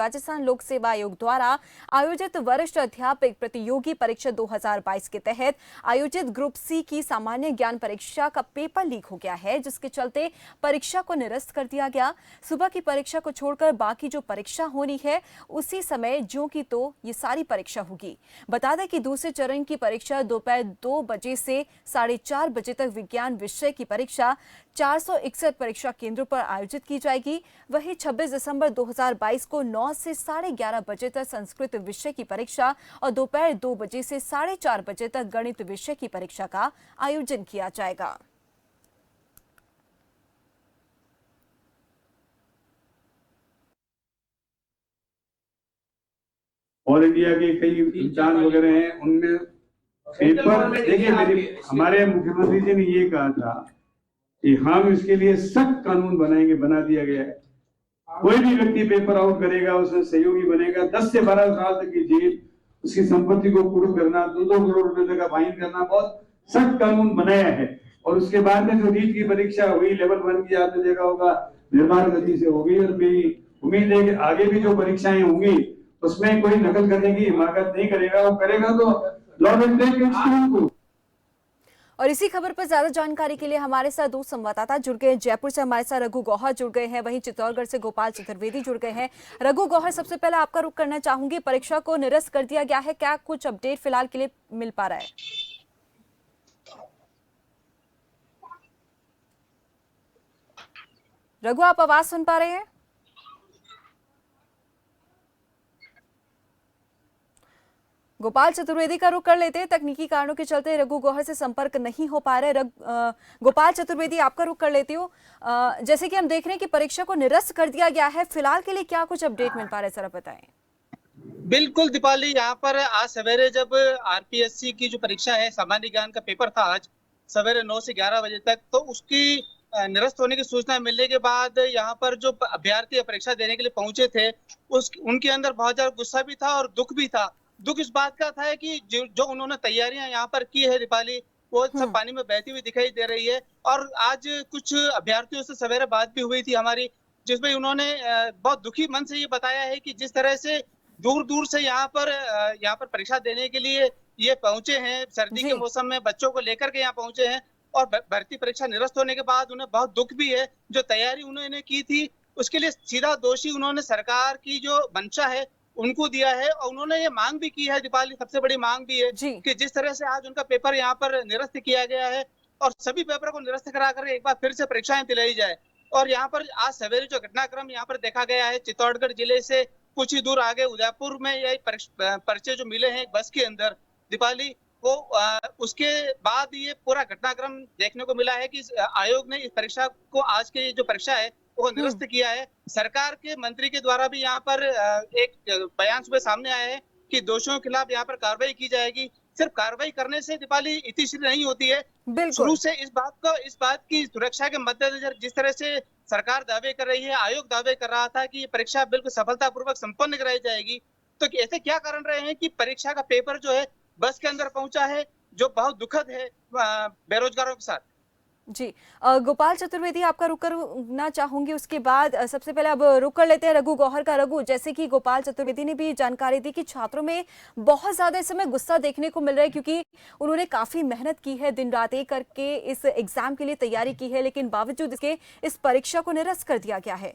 राजस्थान लोक सेवा आयोग द्वारा आयोजित वरिष्ठ अध्यापक प्रतियोगी परीक्षा 2022 के तहत आयोजित ग्रुप सी की सामान्य ज्ञान परीक्षा का पेपर लीक हो गया है, जिसके चलते परीक्षा को निरस्त कर दिया गया। सुबह की परीक्षा को छोड़कर बाकी जो परीक्षा होनी है उसी समय ज्यों की तो ये सारी परीक्षा होगी। बता दें कि दूसरे चरण की परीक्षा दोपहर 2 बजे से 4:30 बजे तक विज्ञान विषय की परीक्षा 461 परीक्षा केंद्रों पर आयोजित की जाएगी। वहीं 26 दिसंबर 2022 को 9 से 11:30 बजे तक संस्कृत विषय की परीक्षा और दोपहर 2 बजे से 4:30 बजे तक गणित विषय की परीक्षा का आयोजन किया जाएगा। ऑल इंडिया के कई इम्तिहान वगैरह हैं, उनमें पेपर देखिए हमारे मुख्यमंत्री जी ने ये कहा था कि हम इसके लिए सख्त कानून बनाएंगे, बना दिया गया है। कोई भी व्यक्ति पेपर आउट करेगा उसमें सहयोगी बनेगा 10 से 12 साल तक की जेल, उसकी संपत्ति को कुर्क करना, 2-2 करोड़ रुपए का फाइन करना, बहुत सख्त कानून बनाया है। और उसके बाद में जो नीट की परीक्षा हुई लेवल 1 की, आपने देखा होगा निर्बाध गति से होगी और मेरी उम्मीद है कि आगे भी जो परीक्षाएं होंगी उसमें कोई नकल करने की हिमाकत नहीं करेगा, वो करेगा तो लॉ एंड ऑर्डर। और इसी खबर पर ज्यादा जानकारी के लिए हमारे साथ दो संवाददाता जुड़ गए। जयपुर से हमारे साथ रघु गौहर जुड़ गए हैं, वहीं चित्तौड़गढ़ से गोपाल चतुर्वेदी जुड़ गए हैं। रघु गौहर, सबसे पहले आपका रुख करना चाहूंगी, परीक्षा को निरस्त कर दिया गया है, क्या कुछ अपडेट फिलहाल के लिए मिल पा रहा है? रघु, आप आवाज सुन पा रहे हैं? गोपाल चतुर्वेदी का रुख कर लेते हैं, तकनीकी कारणों के चलते रघु गौहर से संपर्क नहीं हो पा रहे। गोपाल चतुर्वेदी, आपका रुख कर लेती हूँ। जैसे कि हम देख रहे हैं कि परीक्षा को निरस्त कर दिया गया है, फिलहाल के लिए क्या कुछ अपडेट मिल पा रहा है, जरा बताएं। बिल्कुल दीपाली, यहाँ पर आज सवेरे जब आरपीएससी की जो परीक्षा है, सामान्य ज्ञान का पेपर था आज सवेरे 9 से 11 बजे तक, तो उसकी निरस्त होने की सूचना मिलने के बाद यहाँ पर जो अभ्यर्थी परीक्षा देने के लिए पहुंचे थे उनके अंदर बहुत ज्यादा गुस्सा भी था और दुख भी था। दुख इस बात का था कि जो उन्होंने तैयारियां यहाँ पर की है दीपाली, वो सब पानी में बहती हुई दिखाई दे रही है। और आज कुछ अभ्यर्थियों से सवेरे बात भी हुई थी हमारी, जिसमें उन्होंने बहुत दुखी मन से ये बताया है कि जिस तरह से दूर दूर से यहाँ पर परीक्षा देने के लिए ये पहुंचे हैं, सर्दी के मौसम में बच्चों को लेकर के यहाँ पहुंचे हैं, और भर्ती परीक्षा निरस्त होने के बाद उन्हें बहुत दुख भी है। जो तैयारी उन्होंने की थी उसके लिए सीधा दोषी उन्होंने सरकार की जो मंशा है उनको दिया है। और उन्होंने ये मांग भी की है दीपाली, सबसे बड़ी मांग भी है कि जिस तरह से आज उनका पेपर यहाँ पर निरस्त किया गया है और सभी पेपर को निरस्त करा कर एक बार फिर से परीक्षाएं दिलाई जाए। और यहाँ पर आज सवेरे जो घटनाक्रम यहाँ पर देखा गया है, चित्तौड़गढ़ जिले से कुछ ही दूर आगे उदयपुर में ये पर्चे जो मिले हैं बस के अंदर दीपाली, वो उसके बाद ये पूरा घटनाक्रम देखने को मिला है कि आयोग ने इस परीक्षा को, आज की जो परीक्षा है वो निरस्त किया है। सरकार के मंत्री के द्वारा भी यहाँ पर एक बयान सुबह सामने आया है कि दोषियों के खिलाफ यहाँ पर कार्रवाई की जाएगी। सिर्फ कार्रवाई करने से दीपाली इतिश्री नहीं होती है, शुरू से इस बात की सुरक्षा के मद्देनजर जिस तरह से सरकार दावे कर रही है, आयोग दावे कर रहा था कि ये परीक्षा बिल्कुल सफलतापूर्वक संपन्न कराई जाएगी, तो ऐसे क्या कारण रहे हैं कि परीक्षा का पेपर जो है बस के अंदर पहुंचा है, जो बहुत दुखद है बेरोजगारों के साथ। जी, गोपाल चतुर्वेदी, आपका रुक करना चाहूंगी, उसके बाद सबसे पहले अब रुक कर लेते हैं रघु गौहर का। रघु, जैसे कि गोपाल चतुर्वेदी ने भी जानकारी दी कि छात्रों में बहुत ज्यादा इस समय गुस्सा देखने को मिल रहा है, क्योंकि उन्होंने काफी मेहनत की है, दिन रात एक करके इस एग्जाम के लिए तैयारी की है, लेकिन बावजूद इसके इस परीक्षा को निरस्त कर दिया गया है।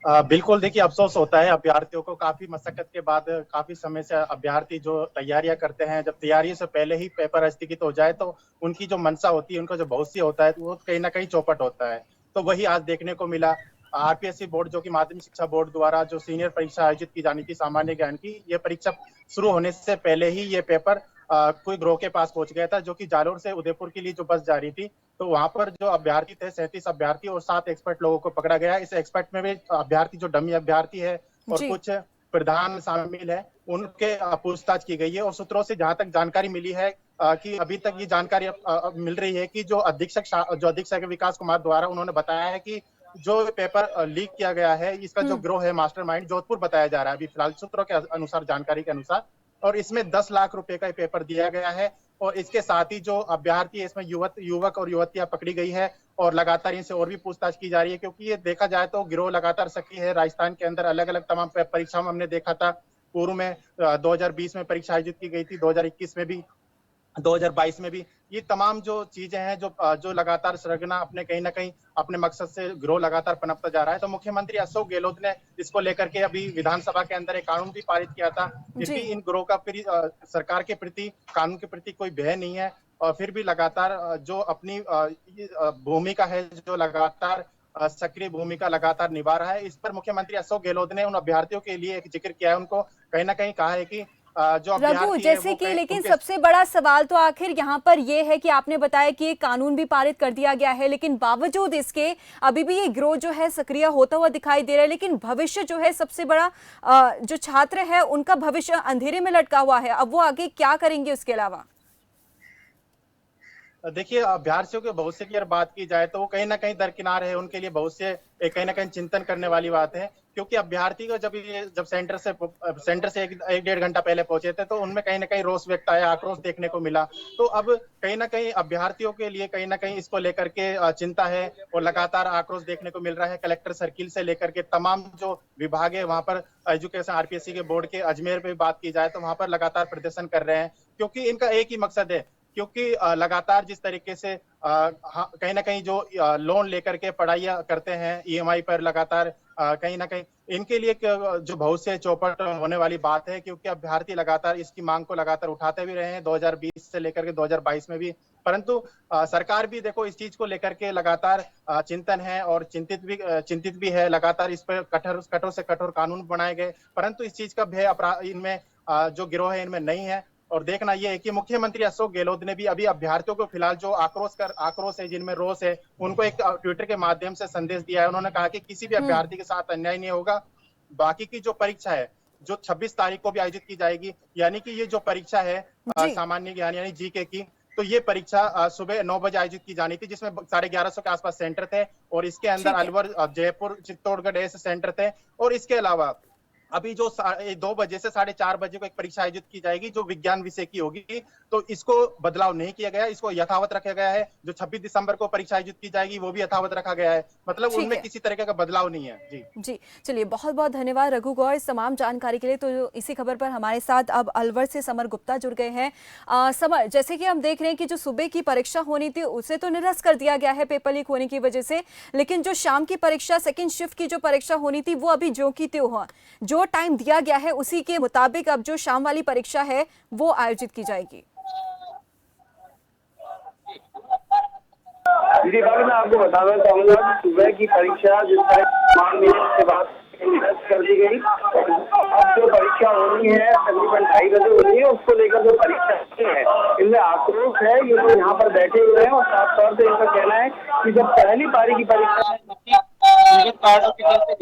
बिल्कुल, देखिए अफसोस होता है अभ्यर्थियों को, काफी मशक्कत के बाद काफी समय से अभ्यर्थी जो तैयारियां करते हैं, जब तैयारी से पहले ही पेपर स्थगित हो जाए तो उनकी जो मंशा होती है, उनका जो भविष्य होता है, वो कहीं ना कहीं चौपट होता है। तो वही आज देखने को मिला। आरपीएससी बोर्ड, जो कि माध्यमिक शिक्षा बोर्ड द्वारा जो सीनियर परीक्षा आयोजित की जानी थी सामान्य ज्ञान की, ये परीक्षा शुरू होने से पहले ही ये पेपर कोई ग्रोह के पास पहुंच गया था, जो कि जालोर से उदयपुर के लिए जो बस जा रही थी। तो वहां पर जो अभ्यर्थी थे 37 अभ्यर्थी और 7 एक्सपर्ट लोगों को पकड़ा गया। इस एक्सपर्ट में भी अभ्यर्थी जो डमी अभ्यर्थी है और कुछ प्रधान शामिल है, उनके पूछताछ की गई है। और सूत्रों से जहां तक जानकारी मिली है कि अभी तक ये जानकारी मिल रही है कि जो अधीक्षक विकास कुमार द्वारा उन्होंने बताया है कि जो पेपर लीक किया गया है, इसका जो गिरोह है मास्टरमाइंड जोधपुर बताया जा रहा है अभी फिलहाल सूत्रों के अनुसार, जानकारी के अनुसार। और इसमें 10 लाख रुपए का पेपर दिया गया है। और इसके साथ ही जो अभ्यर्थी है, इसमें युवक और युवतियां पकड़ी गई है और लगातार इनसे और भी पूछताछ की जा रही है, क्योंकि ये देखा जाए तो गिरोह लगातार सक्रिय है राजस्थान के अंदर। अलग अलग तमाम परीक्षाओं में हमने देखा था, पूर्व में 2020 में परीक्षा आयोजित की गई थी, 2021 में भी, 2022 में भी। ये तमाम जो चीजें हैं जो लगातार सरगना अपने कहीं ना कहीं अपने मकसद से गिरोह लगातार पनपता जा रहा है। तो मुख्यमंत्री अशोक गहलोत ने इसको लेकर के अभी विधानसभा के अंदर एक कानून भी पारित किया था। फिर भी जी। इन गिरोह का फिर सरकार के प्रति, कानून के प्रति कोई भय नहीं है, और फिर भी लगातार जो अपनी भूमिका है, जो लगातार सक्रिय भूमिका लगातार निभा रहा है। इस पर मुख्यमंत्री अशोक गहलोत ने उन अभ्यर्थियों के लिए एक जिक्र किया है, उनको कहीं ना कहीं कहा है कि जो रघु, अभ्यर्थी है जैसे वो कि लेकिन उनके सबसे बड़ा सवाल तो आखिर यहाँ पर यह है कि आपने बताया कि एक कानून भी पारित कर दिया गया है, लेकिन बावजूद इसके अभी भी ये गिरोह जो है सक्रिय होता हुआ दिखाई दे रहा है। लेकिन भविष्य जो है, सबसे बड़ा जो छात्र है उनका भविष्य अंधेरे में लटका हुआ है। अब वो आगे क्या करेंगे उसके अलावा? देखिए, अभ्यर्थियों के भविष्य की अगर बात की जाए तो वो कहीं ना कहीं दरकिनार है। उनके लिए भविष्य एक कहीं ना कहीं चिंतन करने वाली बात है, क्योंकि अभ्यर्थी को जब सेंटर से एक डेढ़ घंटा पहले पहुंचे थे, तो उनमें कहीं ना कहीं रोष व्यक्त आया, आक्रोश देखने को मिला। तो अब कहीं ना कहीं अभ्यर्थियों के लिए कहीं ना कहीं इसको लेकर के चिंता है, और लगातार आक्रोश देखने को मिल रहा है। कलेक्टर सर्किल से लेकर के तमाम जो विभाग है वहां पर, एजुकेशन आरपीएससी के बोर्ड के अजमेर पे बात की जाए तो वहां पर लगातार प्रदर्शन कर रहे हैं, क्योंकि इनका एक ही मकसद है। क्योंकि लगातार जिस तरीके से कहीं ना कहीं जो लोन लेकर के पढ़ाइयाँ करते हैं ईएमआई पर, लगातार कहीं ना कहीं इनके लिए जो भविष्य चौपट होने वाली बात है, क्योंकि अभ्यर्थी लगातार इसकी मांग को लगातार उठाते भी रहे हैं 2020 से लेकर के 2022 में भी। परंतु सरकार भी देखो इस चीज को लेकर के लगातार चिंतन है, और चिंतित भी है। लगातार इस पर कठोर से कठोर कानून बनाए गए, परंतु इस चीज का भय अपराध इनमें जो गिरोह है इनमें नहीं है। और देखना यह है कि मुख्यमंत्री अशोक गहलोत ने भी अभी अभ्यर्थियों को फिलहाल जो आक्रोश है, जिनमें रोष है, उनको एक ट्विटर के माध्यम से संदेश दिया है। उन्होंने कहा कि किसी भी अभ्यर्थी के साथ अन्याय नहीं होगा। बाकी की जो परीक्षा है, जो 26 तारीख को भी आयोजित की जाएगी, यानी कि ये जो परीक्षा है जी। सामान्य ज्ञान यानी जीके की, तो ये परीक्षा सुबह 9 बजे आयोजित की जानी थी, जिसमें 1150 के आसपास सेंटर थे, और इसके अंदर ठीक है। अलवर, जयपुर, चित्तौड़गढ़ ऐसे सेंटर थे। और इसके अलावा अभी जो 2 बजे से 4:30 बजे को एक परीक्षा आयोजित की जाएगी, जो विज्ञान विषय की होगी, तो इसको बदलाव नहीं किया गया, इसको यथावत रखा गया है। जो 26 दिसंबर को परीक्षा आयोजित की जाएगी वो भी यथावत रखा गया है, मतलब ठीक उनमें है। किसी तरह का बदलाव नहीं है। जी जी, चलिए, बहुत बहुत धन्यवाद रघु गौर इस तमाम जानकारी के लिए। तो इसी खबर पर हमारे साथ अब अलवर से समर गुप्ता जुड़ गए हैं। समर, जैसे कि हम देख रहे हैं कि जो सुबह की परीक्षा होनी थी उसे तो निरस्त कर दिया गया है पेपर लीक होने की वजह से, लेकिन जो शाम की परीक्षा, सेकंड शिफ्ट की जो परीक्षा होनी थी वो अभी ज्यों की त्यों हो, जो टाइम दिया गया है उसी के मुताबिक अब जो शाम वाली परीक्षा है वो आयोजित की जाएगी। जी बात मैं आपको बताना चाहूंगा कि सुबह की परीक्षा जिस तरह मांग के बाद निरस्त कर दी गई, अब जो परीक्षा होनी है तकरीबन 2:30 बजे होनी है, उसको लेकर जो परीक्षा है इनमें आक्रोश है। ये लोग यहाँ पर बैठे हुए हैं, और साफ तौर से इनका कहना है कि जब पहली पारी की परीक्षा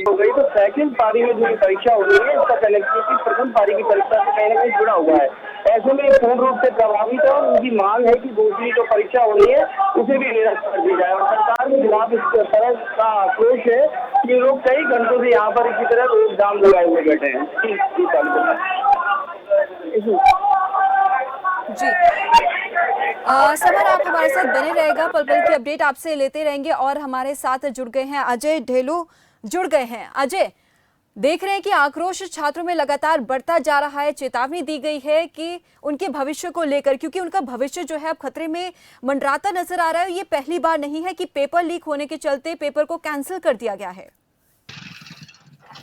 हो गई तो सेकंड पारी में जो परीक्षा हो रही है इसका कनेक्टिविटी प्रथम पारी की परीक्षा से कहीं ना कहीं जुड़ा हुआ है। ऐसे में पूर्ण रूप से प्रभावित है, और उनकी मांग है कि दूसरी जो परीक्षा हो रही है उसे भी निरस्त कर दी जाए। और सरकार के खिलाफ इस तरह का आक्रोश है कि लोग कई घंटों से यहाँ पर इसी तरह रोक जाम लगाए हुए बैठे हैं। जी, समर, आप हमारे साथ बने रहेगा, पल पल की अपडेट आपसे लेते रहेंगे। और हमारे साथ जुड़ गए हैं अजय ढेलू, जुड़ गए हैं। अजय, देख रहे हैं कि आक्रोश छात्रों में लगातार बढ़ता जा रहा है, चेतावनी दी गई है कि उनके भविष्य को लेकर, क्योंकि उनका भविष्य जो है अब खतरे में मंडराता नजर आ रहा है। ये पहली बार नहीं है कि पेपर लीक होने के चलते पेपर को कैंसिल कर दिया गया है।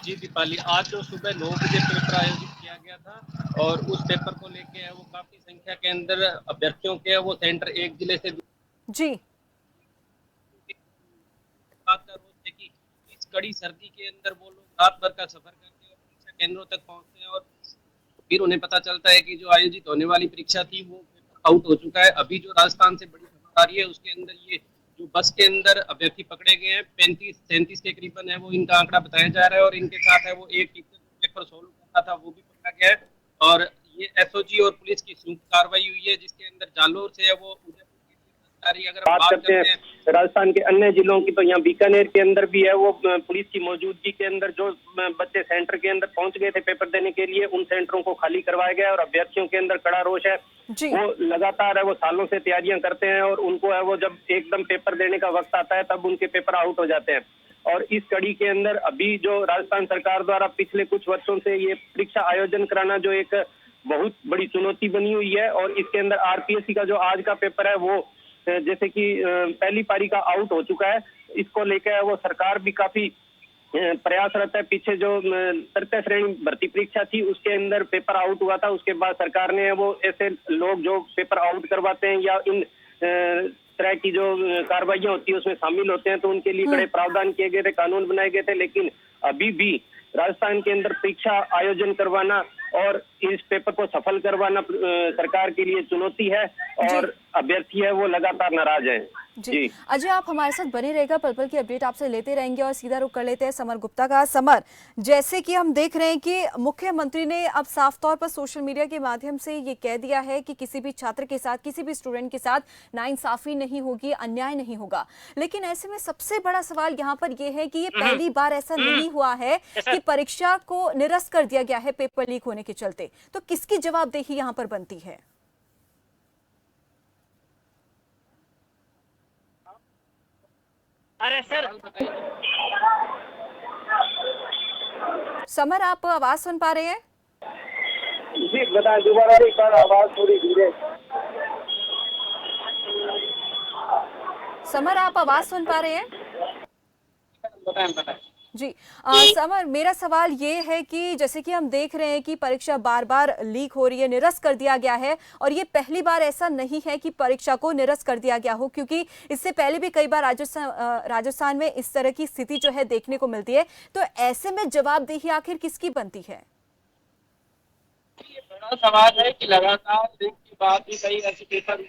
जी दीपाली, आज जो सुबह 9 बजे पेपर आयोजित किया गया था, और उस पेपर को लेके है वो काफी संख्या के अंदर अभ्यर्थियों के वो सेंटर एक जिले से जी, बात का रोज है कि इस कड़ी सर्दी के अंदर वो लोग रात भर का सफर करते हैं और परीक्षा केंद्रों तक पहुंचते हैं, और फिर उन्हें पता चलता है कि जो आयोजित होने वाली परीक्षा थी वो आउट हो चुका है। अभी जो राजस्थान से बड़ी खबर आ रही है उसके अंदर ये जो बस के अंदर अभ्यर्थी पकड़े गए हैं 35-37 के करीबन है, वो इनका आंकड़ा बताया जा रहा है, और इनके साथ है वो एक टीचर पेपर सोल्व करता था वो भी पकड़ा गया है। और ये एसओजी और पुलिस की संयुक्त कार्रवाई हुई है, जिसके अंदर जालोर से है वो उदयपुर आ रही है। अगर हम बात करते हैं राजस्थान के अन्य जिलों की, तो यहाँ बीकानेर के अंदर भी है वो पुलिस की मौजूदगी के अंदर जो बच्चे सेंटर के अंदर पहुंच गए थे पेपर देने के लिए, उन सेंटरों को खाली करवाया गया और अभ्यर्थियों के अंदर कड़ा रोष है। जी। वो लगातार है वो सालों से तैयारियां करते हैं और उनको है वो जब एकदम पेपर देने का वक्त आता है तब उनके पेपर आउट हो जाते हैं। और इस कड़ी के अंदर अभी जो राजस्थान सरकार द्वारा पिछले कुछ वर्षों से ये परीक्षा आयोजन कराना जो एक बहुत बड़ी चुनौती बनी हुई है, और इसके अंदर आरपीएससी का जो आज का पेपर है वो जैसे कि पहली पारी का आउट हो चुका है, इसको लेकर वो सरकार भी काफी प्रयासरत है। पीछे जो तृतीय श्रेणी भर्ती परीक्षा थी उसके अंदर पेपर आउट हुआ था, उसके बाद सरकार ने वो ऐसे लोग जो पेपर आउट करवाते हैं या इन तरह की जो कार्रवाइयां होती है उसमें शामिल होते हैं, तो उनके लिए कड़े प्रावधान किए गए थे, कानून बनाए गए थे। लेकिन अभी भी राजस्थान के अंदर परीक्षा आयोजन करवाना और इस पेपर को सफल करवाना सरकार के लिए चुनौती है और अभ्यर्थी है वो लगातार नाराज हैं। जी अजय, आप हमारे साथ बने रहेगा, पल पल की अपडेट आपसे लेते रहेंगे। और सीधा रुख कर लेते हैं समर गुप्ता का। समर, जैसे कि हम देख रहे हैं कि मुख्यमंत्री ने अब साफ तौर पर सोशल मीडिया के माध्यम से ये कह दिया है कि किसी भी छात्र के साथ, किसी भी स्टूडेंट के साथ नाइंसाफी नहीं होगी, अन्याय नहीं होगा। लेकिन ऐसे में सबसे बड़ा सवाल यहाँ पर यह है कि ये पहली बार ऐसा नहीं हुआ है कि परीक्षा को निरस्त कर दिया गया है पेपर लीक होने के चलते, तो किसकी जवाबदेही यहाँ पर बनती है? अरे सर, समर, आप आवाज सुन पा रहे हैं? जी बताएं, दोबारा एक बार आवाज थोड़ी धीरे। समर, आप आवाज सुन पा रहे हैं? बताएं। जी समर, मेरा सवाल ये है कि जैसे कि हम देख रहे हैं कि परीक्षा बार बार लीक हो रही है, निरस्त कर दिया गया है, और ये पहली बार ऐसा नहीं है कि परीक्षा को निरस्त कर दिया गया हो, क्योंकि इससे पहले भी कई बार राजस्थान में इस तरह की स्थिति जो है देखने को मिलती है। तो ऐसे में जवाबदेही आखिर किसकी बनती है? ये बड़ा सवाल है कि लगातार लीक के बाद भी कई ऐसे पेपर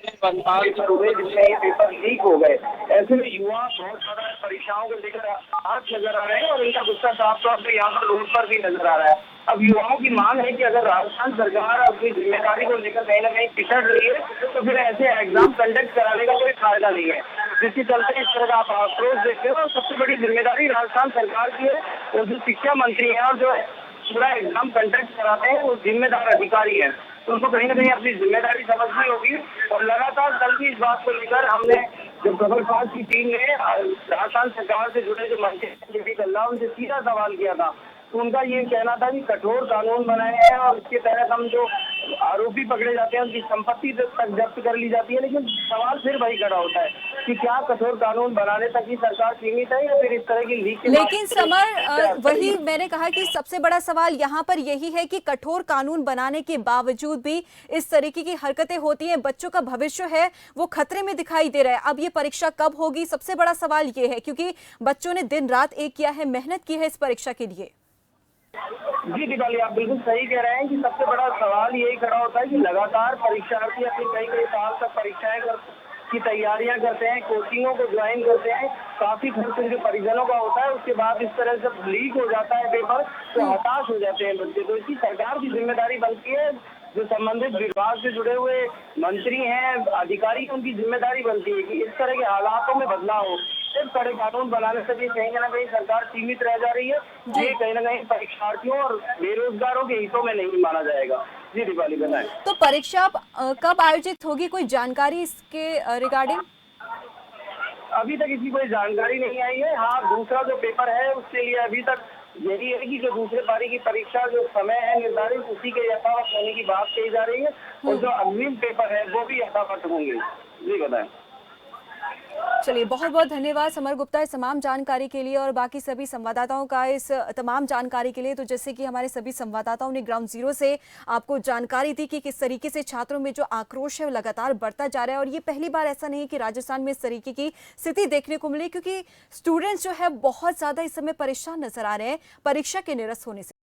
हुए जिसमें ये पेपर लीक हो गए। ऐसे में युवा बहुत ज्यादा परीक्षाओं को लेकर आज नजर आ रहे हैं और इनका गुस्सा साफ तौर पर यहाँ पर रोड पर भी नजर आ रहा है। अब युवाओं की मांग है कि अगर राजस्थान सरकार अपनी जिम्मेदारी को लेकर कहीं ना कहीं पिछड़ रही है तो फिर ऐसे एग्जाम कंडक्ट कराने का कोई फायदा नहीं है, जिसके चलते इस तरह का आप आक्रोश देखते हो। और सबसे बड़ी जिम्मेदारी राजस्थान सरकार की है, और जो शिक्षा मंत्री है और जो पूरा एग्जाम कंडक्ट कराते हैं वो जिम्मेदार अधिकारी है, तो उनको कहीं ना कहीं अपनी जिम्मेदारी समझनी होगी। और लगातार कल भी इस बात को लेकर हमने जो प्रबल फास्ट की टीम ने राजस्थान सरकार से जुड़े जो मंत्री भी कल्ला उनसे सीधा सवाल किया था, तो उनका ये कहना था कि कठोर कानून बनाए हैं और इसके तहत हम जो आरोपी पकड़े जाते हैं उनकी संपत्ति तक जब्त कर ली जाती है। लेकिन सवाल फिर वही खड़ा होता है कि क्या कठोर कानून बनाने तक ही सरकार सीमित है या फिर इस तरह की लीक? लेकिन समर, वही मैंने कहा कि सबसे बड़ा सवाल यहाँ पर यही है कि कठोर कानून बनाने के बावजूद भी इस तरीके की हरकतें होती हैं, बच्चों का भविष्य है वो खतरे में दिखाई दे रहा है। अब ये परीक्षा कब होगी, सबसे बड़ा सवाल ये है, क्योंकि बच्चों ने दिन रात एक किया है, मेहनत की है इस परीक्षा के लिए। जी दीपाली, आप बिल्कुल सही कह रहे हैं कि सबसे बड़ा सवाल यही खड़ा होता है कि लगातार परीक्षार्थी अपनी कई साल तक परीक्षाएं की तैयारियां करते हैं, कोचिंगों को ज्वाइन करते हैं, काफी खर्च उनके परिजनों का होता है, उसके बाद इस तरह जब लीक हो जाता है पेपर तो हताश हो जाते हैं बच्चे। तो इसकी सरकार की जिम्मेदारी बनती है, जो संबंधित विभाग से जुड़े हुए मंत्री हैं, अधिकारी, उनकी जिम्मेदारी बनती है कि इस तरह के हालातों में बदलाव हो। सिर्फ कड़े कानून बनाने से भी कहीं ना कहीं सरकार सीमित रह जा रही है, ये कहीं ना कहीं परीक्षार्थियों और बेरोजगारों के हितों में नहीं माना जाएगा। जी दीपाली बताएं। तो परीक्षा कब आयोजित होगी, कोई जानकारी इसके रिगार्डिंग? अभी तक इसकी कोई जानकारी नहीं आई है। हाँ, दूसरा जो पेपर है उसके लिए अभी तक यही है कि जो दूसरे पारी की परीक्षा जो समय है निर्धारित उसी के यथावत होने की बात कही जा रही है, और जो अग्रिम पेपर है वो भी यथावत होंगे। जी बताएं। चलिए, बहुत बहुत धन्यवाद समर गुप्ता इस तमाम जानकारी के लिए और बाकी सभी संवाददाताओं का इस तमाम जानकारी के लिए। तो जैसे कि हमारे सभी संवाददाताओं ने ग्राउंड जीरो से आपको जानकारी दी कि किस तरीके से छात्रों में जो आक्रोश है वो लगातार बढ़ता जा रहा है, और ये पहली बार ऐसा नहीं कि राजस्थान में इस तरीके की स्थिति देखने को मिली, क्योंकि स्टूडेंट्स जो है बहुत ज्यादा इस समय परेशान नजर आ रहे हैं परीक्षा के निरस्त होने से।